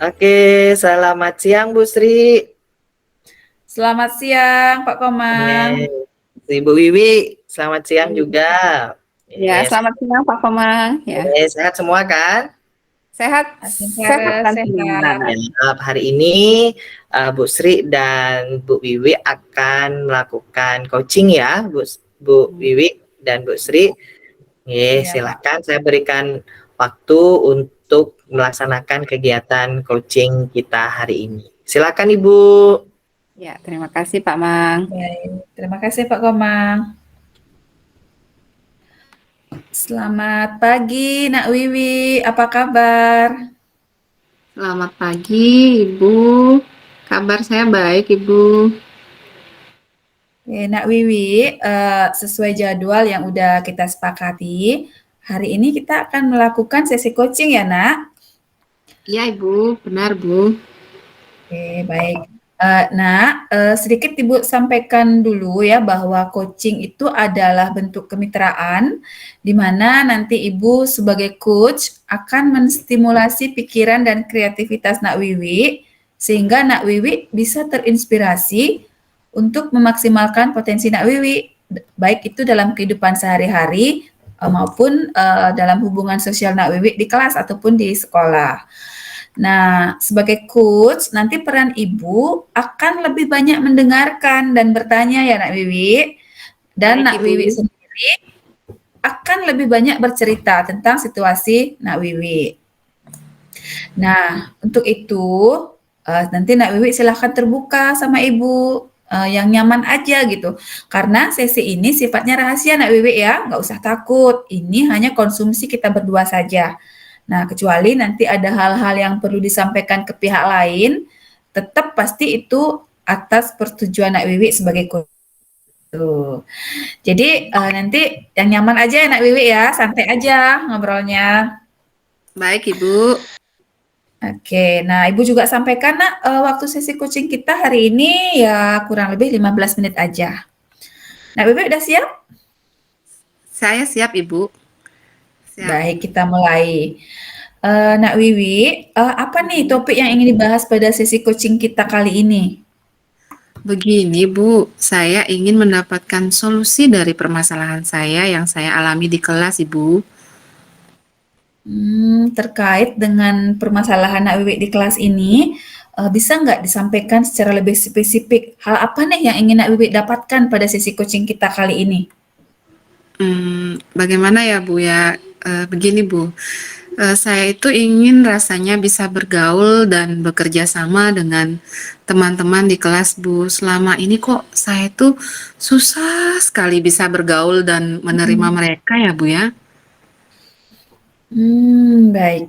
Oke, selamat siang Bu Sri. Selamat siang, Pak Komang. Ibu Wiwi, selamat siang juga. Ya, Yes, selamat siang Pak Komang. Ya, sehat semua kan? sehat, sehat Sehat, dan sehat. sehat. Hari ini Bu Sri dan Bu Wiwi akan melakukan coaching ya, Bu Wiwi dan Bu Sri. Iya, Pak. Silakan saya berikan waktu untuk melaksanakan kegiatan coaching kita hari ini. Silakan Ibu. Ya, terima kasih Pak Mang. Baik. Terima kasih, Pak Komang. Selamat pagi, Nak Wiwi. Apa kabar? Selamat pagi, Ibu. Kabar saya baik, Ibu. Oke, Nak Wiwi, sesuai jadwal yang udah kita sepakati, hari ini kita akan melakukan sesi coaching ya, Nak? Iya, Ibu. Benar, Bu. Oke, baik. Sedikit Ibu sampaikan dulu ya bahwa coaching itu adalah bentuk kemitraan di mana nanti Ibu sebagai coach akan menstimulasi pikiran dan kreativitas Nak Wiwi sehingga Nak Wiwi bisa terinspirasi untuk memaksimalkan potensi Nak Wiwi baik itu dalam kehidupan sehari-hari maupun dalam hubungan sosial Nak Wiwi di kelas ataupun di sekolah. Nah, sebagai coach, nanti peran ibu akan lebih banyak mendengarkan dan bertanya ya Nak Wiwi. Dan Baik, Nak Ibu. Wiwi sendiri akan lebih banyak bercerita tentang situasi Nak Wiwi. Nah, untuk itu nanti Nak Wiwi silahkan terbuka sama ibu yang nyaman aja gitu. Karena sesi ini sifatnya rahasia Nak Wiwi ya, nggak usah takut. Ini hanya konsumsi kita berdua saja. Nah, kecuali nanti ada hal-hal yang perlu disampaikan ke pihak lain, tetap pasti itu atas persetujuan Nak Wiwi sebagai coach. Jadi nanti yang nyaman aja ya Nak Wiwi ya, santai aja ngobrolnya. Baik, Ibu. Oke, nah Ibu juga sampaikan Nak, waktu sesi coaching kita hari ini ya kurang lebih 15 menit aja. Nak Wiwi udah siap? Saya siap, Ibu. Siap. Baik, kita mulai. Nak Wiwi, apa nih topik yang ingin dibahas pada sesi coaching kita kali ini? Begini, Bu. Saya ingin mendapatkan solusi dari permasalahan saya yang saya alami di kelas, Ibu. Terkait dengan permasalahan Nak Wiwi di kelas ini, bisa nggak disampaikan secara lebih spesifik, hal apa nih yang ingin Nak Wiwi dapatkan pada sesi coaching kita kali ini? Bagaimana ya, Bu, ya? Begini, Bu. Saya itu ingin rasanya bisa bergaul dan bekerja sama dengan teman-teman di kelas, Bu. Selama ini kok saya itu susah sekali bisa bergaul dan menerima mereka ya, Bu, ya? Baik.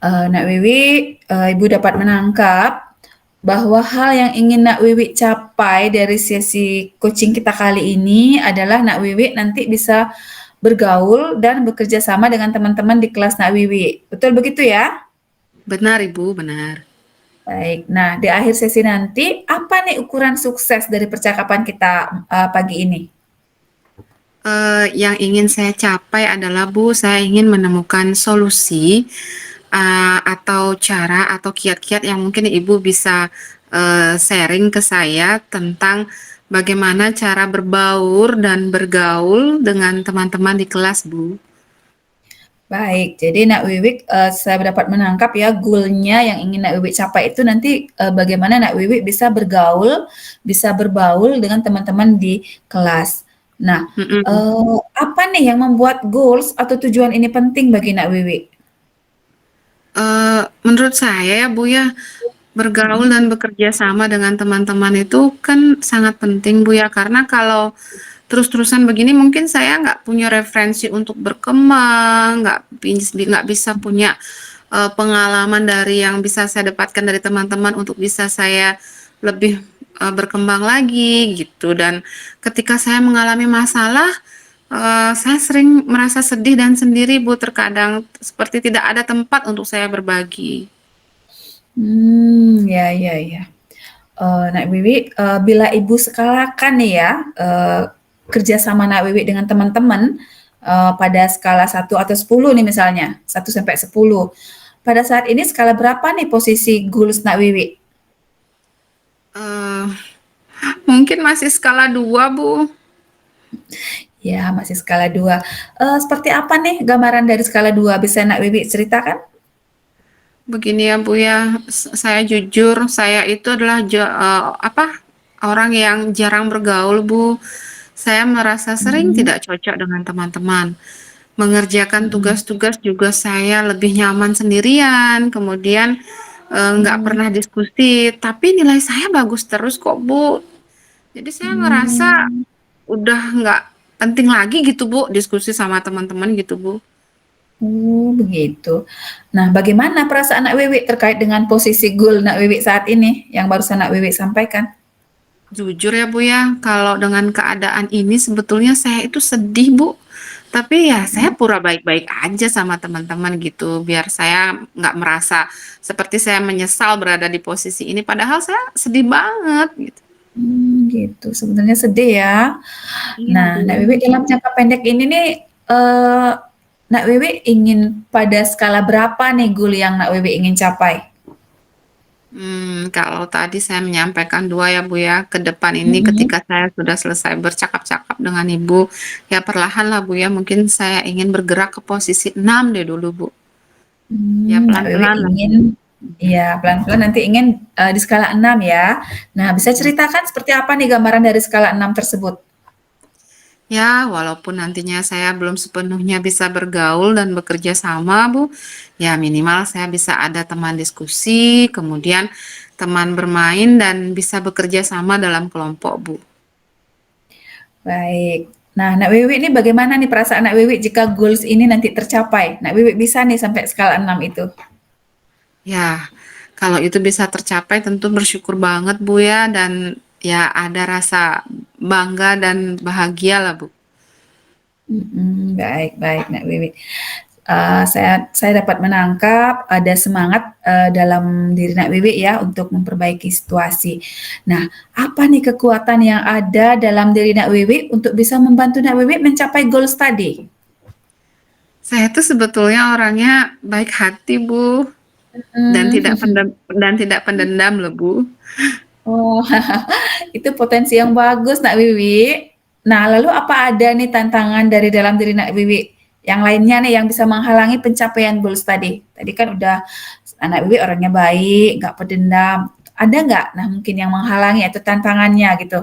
Nak Wiwi, Ibu dapat menangkap bahwa hal yang ingin Nak Wiwi capai dari sesi coaching kita kali ini adalah Nak Wiwi nanti bisa bergaul dan bekerja sama dengan teman-teman di kelas Nak Wiwi. Betul begitu ya? Benar, Ibu, benar. Baik. Nah, di akhir sesi nanti apa nih ukuran sukses dari percakapan kita pagi ini? Yang ingin saya capai adalah, Bu, saya ingin menemukan solusi atau cara atau kiat-kiat yang mungkin Ibu bisa sharing ke saya tentang bagaimana cara berbaur dan bergaul dengan teman-teman di kelas, Bu. Baik, jadi Nak Wiwi saya dapat menangkap ya goal-nya yang ingin Nak Wiwi capai itu nanti bagaimana Nak Wiwi bisa bergaul, bisa berbaul dengan teman-teman di kelas. Nah, Mm-mm. apa nih yang membuat goals atau tujuan ini penting bagi Nak Wiwi? Menurut saya ya, Bu, ya, bergaul dan bekerja sama dengan teman-teman itu kan sangat penting, Bu, ya, karena kalau terus-terusan begini mungkin saya nggak punya referensi untuk berkembang, nggak bisa punya pengalaman dari yang bisa saya dapatkan dari teman-teman untuk bisa saya lebih berkembang lagi gitu. Dan ketika saya mengalami masalah, saya sering merasa sedih dan sendiri, Bu, terkadang seperti tidak ada tempat untuk saya berbagi. Ya ya ya. Nak Wiwi, bila Ibu skalakan nih ya, kerja sama Nak Wiwi dengan teman-teman pada skala 1 atau 10 nih misalnya, 1 sampai 10. pada saat ini skala berapa nih posisi goals Nak Wiwi? Eh, mungkin masih skala 2, Bu. Ya, masih skala 2. Seperti apa nih gambaran dari skala 2? Bisa Nak Wiwi ceritakan? Begini ya Bu ya, saya jujur, saya itu adalah orang yang jarang bergaul Bu. Saya merasa sering Mhm, tidak cocok dengan teman-teman. Mengerjakan mhm. tugas-tugas juga saya lebih nyaman sendirian, kemudian nggak Oh, pernah diskusi, tapi nilai saya bagus terus kok Bu. Jadi saya ngerasa mmm. udah nggak penting lagi gitu Bu, diskusi sama teman-teman gitu Bu. Oh, begitu. Nah, bagaimana perasaan Nak Wiwi terkait dengan posisi goal Nak Wiwi saat ini yang barusan Nak Wiwi sampaikan? Jujur ya Bu ya, kalau dengan keadaan ini sebetulnya saya itu sedih Bu. Tapi ya saya Mhm. pura baik-baik aja sama teman-teman gitu, biar saya nggak merasa seperti saya menyesal berada di posisi ini, padahal saya sedih banget gitu. Gitu. Sebenarnya sedih ya. Iya Nah, Nak Bu. Wiwi dalam jangka pendek ini nih, eee, Nak Wiwi ingin pada skala berapa nih goal yang Nak Wiwi ingin capai? Kalau tadi saya menyampaikan 2 ya Bu ya, ke depan ini Mhm. ketika saya sudah selesai bercakap-cakap dengan Ibu, ya perlahan lah Bu ya, mungkin saya ingin bergerak ke posisi 6 deh dulu Bu. Ya Nak Wiwi pelan-pelan lah Bu. ingin ya pelan-pelan nanti ingin, di skala 6 ya. Nah, bisa Mhm. ceritakan seperti apa nih gambaran dari skala 6 tersebut? Ya, walaupun nantinya saya belum sepenuhnya bisa bergaul dan bekerja sama, Bu, ya minimal saya bisa ada teman diskusi, kemudian teman bermain dan bisa bekerja sama dalam kelompok, Bu. Baik. Nah, Nak Wiwi ini bagaimana nih perasaan Nak Wiwi jika goals ini nanti tercapai? Nak Wiwi bisa nih sampai skala 6 itu? Ya, kalau itu bisa tercapai tentu bersyukur banget, Bu ya, dan ya ada rasa bangga dan bahagia lah, Bu. Baik baik Nak Wiwi. Saya dapat menangkap ada semangat, dalam diri Nak Wiwi ya untuk memperbaiki situasi. Nah, apa nih kekuatan yang ada dalam diri Nak Wiwi untuk bisa membantu Nak Wiwi mencapai goals tadi? Saya tuh sebetulnya orangnya baik hati, Bu, dan tidak Mmm. pendendam loh, Bu. Oh, itu potensi yang bagus Nak Wiwi. Nah, lalu apa ada nih tantangan dari dalam diri Nak Wiwi yang lainnya nih yang bisa menghalangi pencapaian goals tadi? Tadi kan udah Nak Wiwi orangnya baik, nggak pedendam. Ada nggak? Nah, mungkin yang menghalangi atau tantangannya gitu?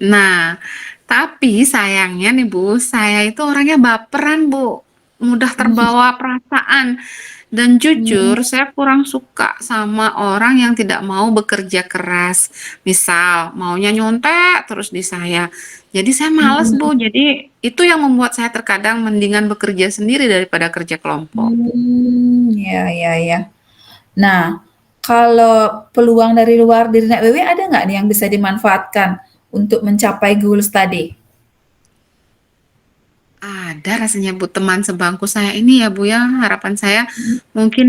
Nah, tapi sayangnya nih Bu, saya itu orangnya baperan Bu, mudah terbawa perasaan. Dan Mmm, jujur, saya kurang suka sama orang yang tidak mau bekerja keras. Misal, maunya nyontek terus di saya. Jadi saya males mhm, Bu, jadi itu yang membuat saya terkadang mendingan bekerja sendiri daripada kerja kelompok. ya ya ya. Nah, kalau peluang dari luar diri Nak Wiwi ada nggak nih yang bisa dimanfaatkan untuk mencapai goals tadi? Ada rasanya Bu, teman sebangku saya ini ya Bu ya, harapan saya Mhm. mungkin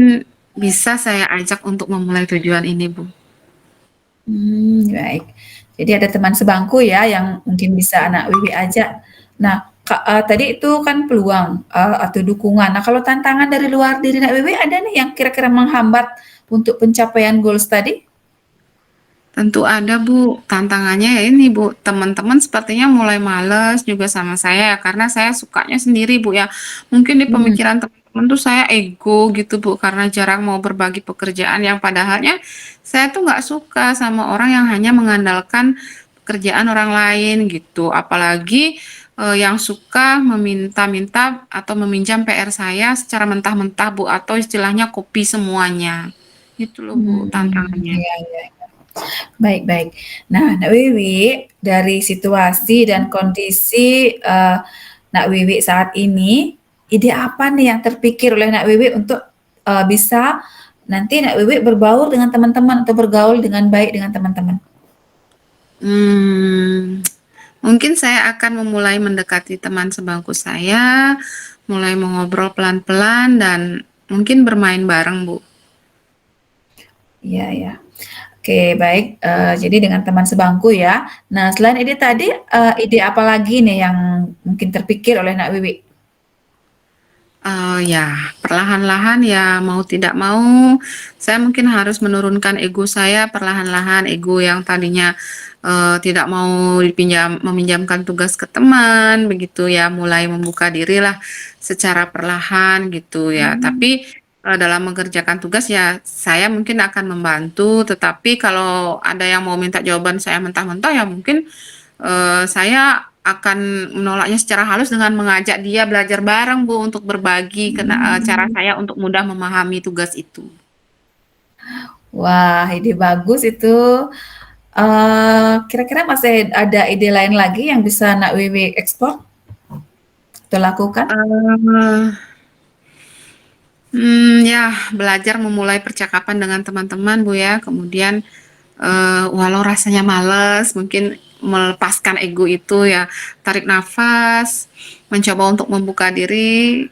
bisa saya ajak untuk memulai tujuan ini Bu. Baik. Jadi ada teman sebangku ya yang mungkin bisa anak Wiwi ajak. Nah, Kak, tadi itu kan peluang, atau dukungan. Nah, kalau tantangan dari luar diri Nak Wiwi ada nih yang kira-kira menghambat untuk pencapaian goals tadi? Tentu ada Bu, tantangannya ya ini Bu, teman-teman sepertinya mulai males juga sama saya ya, karena saya sukanya sendiri Bu ya. Mungkin di Mmm, pemikiran teman-teman tuh saya ego gitu Bu, karena jarang mau berbagi pekerjaan yang padahalnya saya tuh nggak suka sama orang yang hanya mengandalkan pekerjaan orang lain gitu. Apalagi yang suka meminta-minta atau meminjam PR saya secara mentah-mentah Bu, atau istilahnya copy semuanya. Gitu loh Bu tantangannya. iya iya. Baik baik. Nah, Nak Wiwi, dari situasi dan kondisi, Nak Wiwi saat ini, ide apa nih yang terpikir oleh Nak Wiwi untuk, bisa nanti Nak Wiwi berbaur dengan teman-teman atau bergaul dengan baik dengan teman-teman? Hmm, mungkin saya akan memulai mendekati teman sebangku saya, mulai mengobrol pelan-pelan dan mungkin bermain bareng, Bu. Iya ya. Oke baik, jadi dengan teman sebangku ya. Nah selain ide tadi, ide apa lagi nih yang mungkin terpikir oleh Nak Wiwi? Ya, perlahan-lahan ya mau tidak mau, saya mungkin harus menurunkan ego saya perlahan-lahan, ego yang tadinya tidak mau meminjamkan tugas ke teman, begitu ya, mulai membuka dirilah secara perlahan gitu ya. Tapi dalam mengerjakan tugas ya, saya mungkin akan membantu, tetapi kalau ada yang mau minta jawaban saya mentah-mentah ya mungkin saya akan menolaknya secara halus dengan mengajak dia belajar bareng, Bu, untuk berbagi cara saya untuk mudah memahami tugas itu. Wah, ide bagus itu. Kira-kira masih ada ide lain lagi yang bisa Nak Wiwi ekspor atau lakukan? Eee, ya belajar memulai percakapan dengan teman-teman, Bu, ya. Kemudian, walau rasanya males, mungkin melepaskan ego itu ya, tarik nafas, mencoba untuk membuka diri,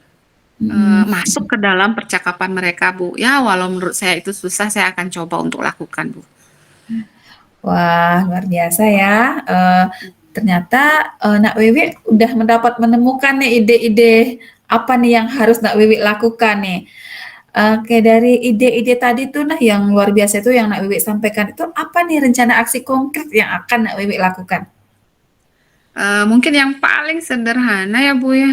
Mhm. masuk ke dalam percakapan mereka, Bu. Ya walau menurut saya itu susah, saya akan coba untuk lakukan, Bu. Wah, luar biasa ya. Ternyata Nak Wiwi udah menemukan nih ide-ide apa nih yang harus Nak Wiwi lakukan nih. Oke, dari ide-ide tadi tuh nah yang luar biasa itu yang Nak Wiwi sampaikan itu apa nih rencana aksi konkret yang akan Nak Wiwi lakukan? Mungkin yang paling sederhana ya, Bu, ya,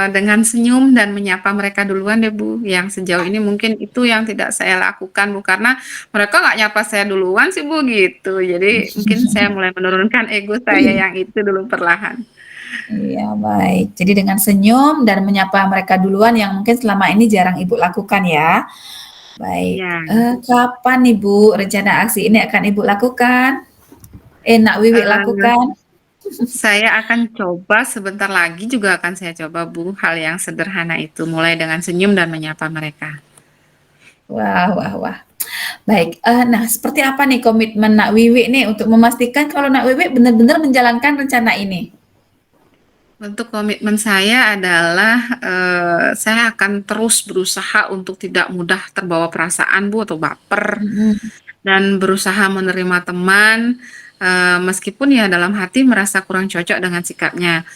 dengan senyum dan menyapa mereka duluan deh, Bu, yang sejauh ini mungkin itu yang tidak saya lakukan, Bu, karena mereka nggak nyapa saya duluan sih, Bu, gitu. Jadi mungkin saya mulai menurunkan ego saya yang itu dulu perlahan. Iya, baik. Jadi dengan senyum dan menyapa mereka duluan yang mungkin selama ini jarang Ibu lakukan ya. Baik. Ya, Kapan Ibu rencana aksi ini akan Ibu lakukan? Nak Wiwi eee, lakukan? saya akan coba sebentar lagi juga akan saya coba, Bu, hal yang sederhana itu, mulai dengan senyum dan menyapa mereka. Wah, wah, wah. Baik. Nah, seperti apa nih komitmen Nak Wiwi nih untuk memastikan kalau Nak Wiwi benar-benar menjalankan rencana ini? Untuk komitmen saya adalah, saya akan terus berusaha untuk tidak mudah terbawa perasaan, Bu, atau baper, Mhm. dan berusaha menerima teman, meskipun ya dalam hati merasa kurang cocok dengan sikapnya.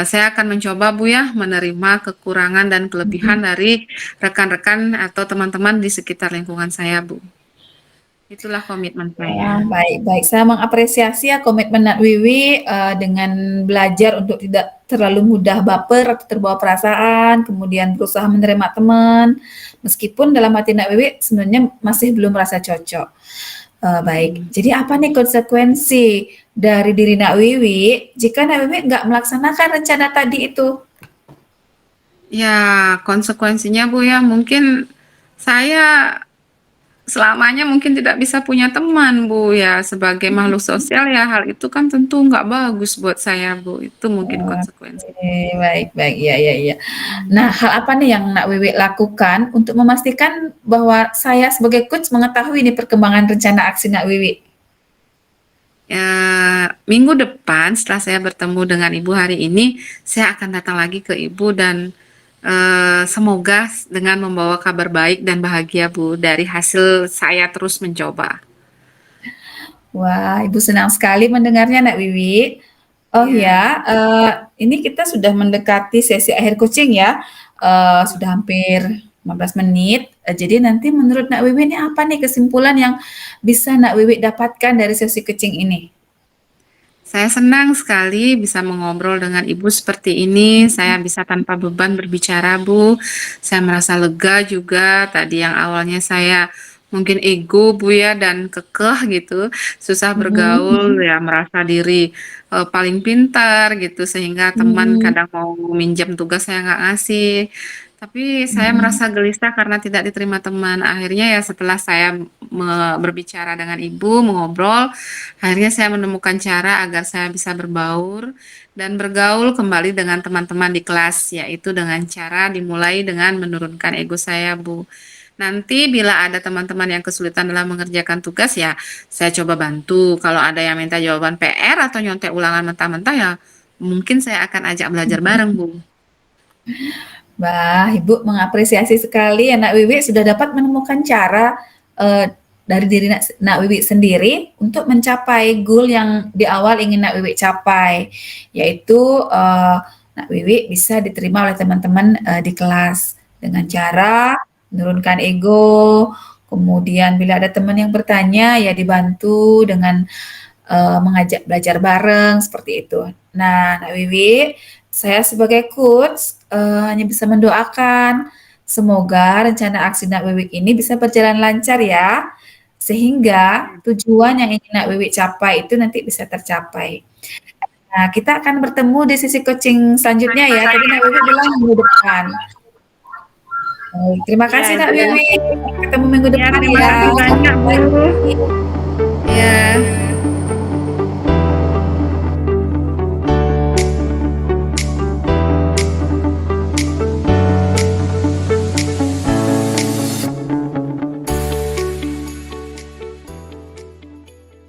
Saya akan mencoba, Bu, ya, menerima kekurangan dan kelebihan Mhm. dari rekan-rekan atau teman-teman di sekitar lingkungan saya, Bu. Itulah komitmen Wah, saya. baik baik. Saya mengapresiasi ya komitmen Nak Wiwi, dengan belajar untuk tidak terlalu mudah baper atau terbawa perasaan, kemudian berusaha menerima teman, meskipun dalam hati Nak Wiwi sebenarnya masih belum merasa cocok. Baik. Mhm. Jadi apa nih konsekuensi dari diri Nak Wiwi jika Nak Wiwi nggak melaksanakan rencana tadi itu? Ya, konsekuensinya, Bu, ya, mungkin saya selamanya mungkin tidak bisa punya teman, Bu, ya. Sebagai makhluk sosial ya hal itu kan tentu nggak bagus buat saya, Bu. Itu mungkin konsekuensi. Oke, baik baik. Iya iya iya. Nah, hal apa nih yang Nak Wiwi lakukan untuk memastikan bahwa saya sebagai coach mengetahui nih perkembangan rencana aksi Nak Wiwi? Minggu depan setelah saya bertemu dengan Ibu hari ini, saya akan datang lagi ke Ibu dan, semoga dengan membawa kabar baik dan bahagia, Bu, dari hasil saya terus mencoba. Wah, Ibu senang sekali mendengarnya Nak Wiwi. Oh Ya. ya, ini kita sudah mendekati sesi akhir coaching ya, sudah hampir 15 menit, jadi nanti menurut Nak Wiwi ini apa nih kesimpulan yang bisa Nak Wiwi dapatkan dari sesi coaching ini? Saya senang sekali bisa mengobrol dengan Ibu seperti ini. Saya bisa tanpa beban berbicara, Bu. Saya merasa lega juga. Tadi yang awalnya saya mungkin ego, Bu, ya, dan kekeh gitu, susah Mhm bergaul, mhm. ya, merasa diri paling pintar gitu, sehingga teman Mmm, kadang mau minjam tugas saya nggak ngasih. Tapi saya mhm. merasa gelisah karena tidak diterima teman. Akhirnya ya setelah saya berbicara dengan Ibu, mengobrol, akhirnya saya menemukan cara agar saya bisa berbaur dan bergaul kembali dengan teman-teman di kelas, yaitu dengan cara dimulai dengan menurunkan ego saya, Bu. Nanti bila ada teman-teman yang kesulitan dalam mengerjakan tugas, ya saya coba bantu. Kalau ada yang minta jawaban PR atau nyontek ulangan mentah-mentah, ya mungkin saya akan ajak belajar bareng, Bu. Wah, Ibu mengapresiasi sekali ya Nak Wiwi sudah dapat menemukan cara, dari diri Nak Wiwi sendiri untuk mencapai goal yang di awal ingin Nak Wiwi capai, yaitu, Nak Wiwi bisa diterima oleh teman-teman di kelas dengan cara menurunkan ego, kemudian bila ada teman yang bertanya ya dibantu dengan mengajak belajar bareng seperti itu. Nah, Nak Wiwi, saya sebagai coach hanya bisa mendoakan semoga rencana aksi Nak Wiwi ini bisa berjalan lancar ya, sehingga tujuan yang ingin Nak Wiwi capai itu nanti bisa tercapai. Nah, kita akan bertemu di sesi coaching selanjutnya ya. Tadi Nak Wiwi bilang minggu depan. Baik, terima kasih Nak Wiwi. Ketemu minggu depan terima ya. kasih banyak, Bu. Ya.